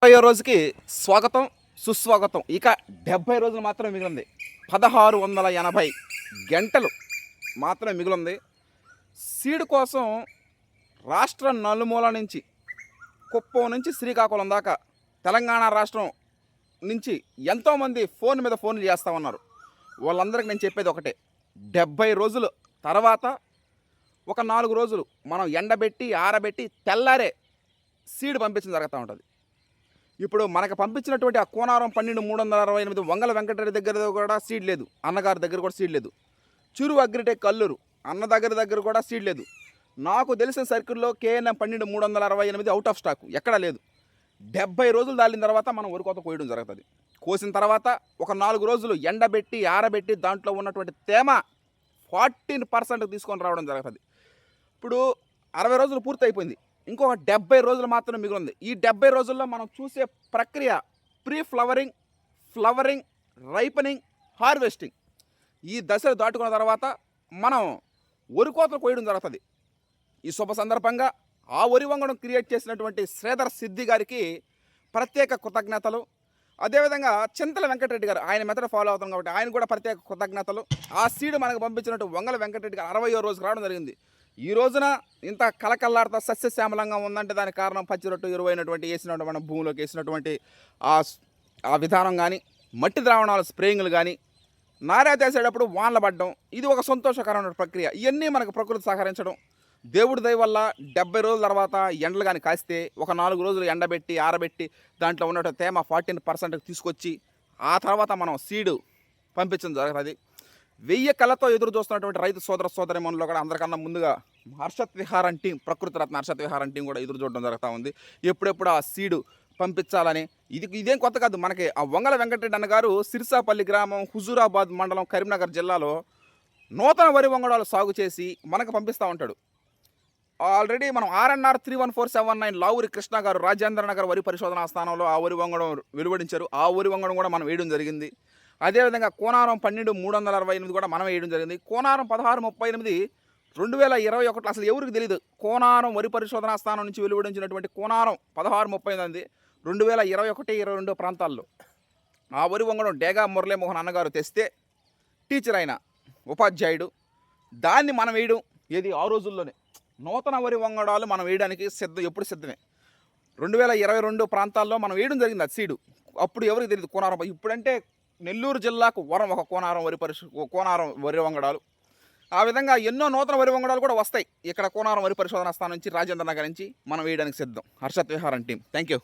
30వ రోజుకి స్వాగతం సుస్వాగతం. ఇక 70 రోజులు మాత్రమే మిగిలింది. 1680 గంటలు మాత్రమే మిగిలింది. సీడ్ కోసం రాష్ట్ర నలుమూల నుంచి, కుప్పం నుంచి శ్రీకాకుళం దాకా, తెలంగాణ రాష్ట్రం నుంచి ఎంతోమంది ఫోన్ మీద ఫోన్లు చేస్తూ ఉన్నారు. వాళ్ళందరికీ నేను చెప్పేది ఒకటే, 70 రోజులు తర్వాత ఒక 4 రోజులు మనం ఎండబెట్టి ఆరబెట్టి తెల్లారే సీడ్ పంపించడం జరుగుతూ ఉంటుంది. ఇప్పుడు మనకు పంపించినటువంటి ఆ కోనారం 12,368 వంగల వెంకటరెడ్డి దగ్గర కూడా సీడ్ లేదు, అన్నగారి దగ్గర కూడా సీడ్ లేదు. చిరు అగ్రిటెక్ కల్లూరు అన్న దగ్గర కూడా సీడ్ లేదు. నాకు తెలిసిన సర్కిల్లో కేఎన్ఎం 12,368 అవుట్ ఆఫ్ స్టాక్ ఎక్కడా లేదు. 70 రోజులు దాలిన తర్వాత మనం వరి కోత కోయడం జరుగుతుంది. కోసిన తర్వాత ఒక 4 రోజులు ఎండబెట్టి ఆరబెట్టి దాంట్లో ఉన్నటువంటి తేమ 14% తీసుకొని రావడం జరుగుతుంది. ఇప్పుడు 60 రోజులు పూర్తి అయిపోయింది. ఇంకొక 70 రోజులు మాత్రమే మిగిలింది. ఈ 70 రోజుల్లో మనం చూసే ప్రక్రియ pre flowering, flowering, ripening, harvesting. ఈ దశలు దాటుకున్న తర్వాత మనం వరి కోతలు కోయడం జరుగుతుంది. ఈ శుభ సందర్భంగా ఆ వరి వంగడం క్రియేట్ చేసినటువంటి శ్రీధర్ సిద్ధి గారికి ప్రత్యేక కృతజ్ఞతలు. అదేవిధంగా చింతల వెంకటరెడ్డి గారు, ఆయన మెథడ్ ఫాలో అవుతాం కాబట్టి ఆయన కూడా ప్రత్యేక కృతజ్ఞతలు. ఆ సీడ్ మనకు పంపించినట్టు వంగల వెంకటరెడ్డి గారు 60వ రోజుకి రావడం జరిగింది. ఈ రోజున ఇంత కలకల్లాడుతా సస్యశ్యామలంగా ఉందంటే దానికి కారణం పచ్చిరొట్టు ఎరువైనటువంటి వేసినటువంటి మన భూమిలోకి వేసినటువంటి ఆ విధానం కానీ, మట్టి ద్రావణాల స్ప్రేయింగ్లు కానీ, నారా తీసేటప్పుడు వానలు పడడం, ఇది ఒక సంతోషకరమైన ప్రక్రియ. ఇవన్నీ మనకు ప్రకృతి సహకరించడం. దేవుడి దయ వల్ల 70 రోజుల తర్వాత ఎండలు కానీ కాస్తే ఒక 4 రోజులు ఎండబెట్టి ఆరబెట్టి దాంట్లో ఉన్నటువంటి తేమ 14% తీసుకొచ్చి ఆ తర్వాత మనం సీడు పంపించడం జరుగుతుంది. 1000 కళ్ళతో ఎదురు చూస్తున్నటువంటి రైతు సోదర సోదరిమణుల్లో కూడా అందరికన్నా ముందుగా హర్షత్ విహారం టీం, ప్రకృతి రత్న హర్షత్ విహారం టీం కూడా ఎదురు చూడడం జరుగుతూ ఉంది. ఎప్పుడెప్పుడు ఆ సీడు పంపించాలని. ఇదేం కొత్త కాదు. మనకి ఆ వంగల వెంకటరెడ్డి అన్నగారు సిరిసాపల్లి గ్రామం, హుజూరాబాద్ మండలం, కరీంనగర్ జిల్లాలో నూతన వరి వంగడాలు సాగు చేసి మనకు పంపిస్తూ ఉంటాడు. ఆల్రెడీ మనం RNR 31479 లావురి కృష్ణ గారు రాజేంద్ర నగర్ వరి పరిశోధనా స్థానంలో ఆ వరి వంగడం వెలువడించారు. ఆ వరి వంగడం కూడా మనం వేయడం జరిగింది. అదేవిధంగా కోనారం 12,368 కూడా మనం వేయడం జరిగింది. కోనారం 1638 2021 అసలు ఎవరికి తెలియదు. కోనారం వరి పరిశోధనా స్థానం నుంచి వెలువడించినటువంటి కోనారం 1638 2021-22 ప్రాంతాల్లో ఆ వరి వంగడం డేగా మురళీమోహన్ అన్నగారు తెస్తే, టీచర్ అయిన ఉపాధ్యాయుడు, దాన్ని మనం వేయడం ఏది ఆ రోజుల్లోనే. నూతన వరి వంగడాలు మనం వేయడానికి ఎప్పుడు సిద్ధమే. 2022 ప్రాంతాల్లో మనం వేయడం జరిగింది అది సీడు. అప్పుడు ఎవరికి తెలియదు కోనారం. ఇప్పుడంటే నెల్లూరు జిల్లాకు వరం ఒక కోనారం వరి వంగడాలు. ఆ విధంగా ఎన్నో నూతన వరి వంగడాలు కూడా వస్తాయి. ఇక్కడ కోనారం వరి పరిశోధన స్థానం నుంచి, రాజేంద్ర నగర్ నుంచి మనం వేయడానికి సిద్ధం. హర్షత్ విహారం టీం, థ్యాంక్ యూ.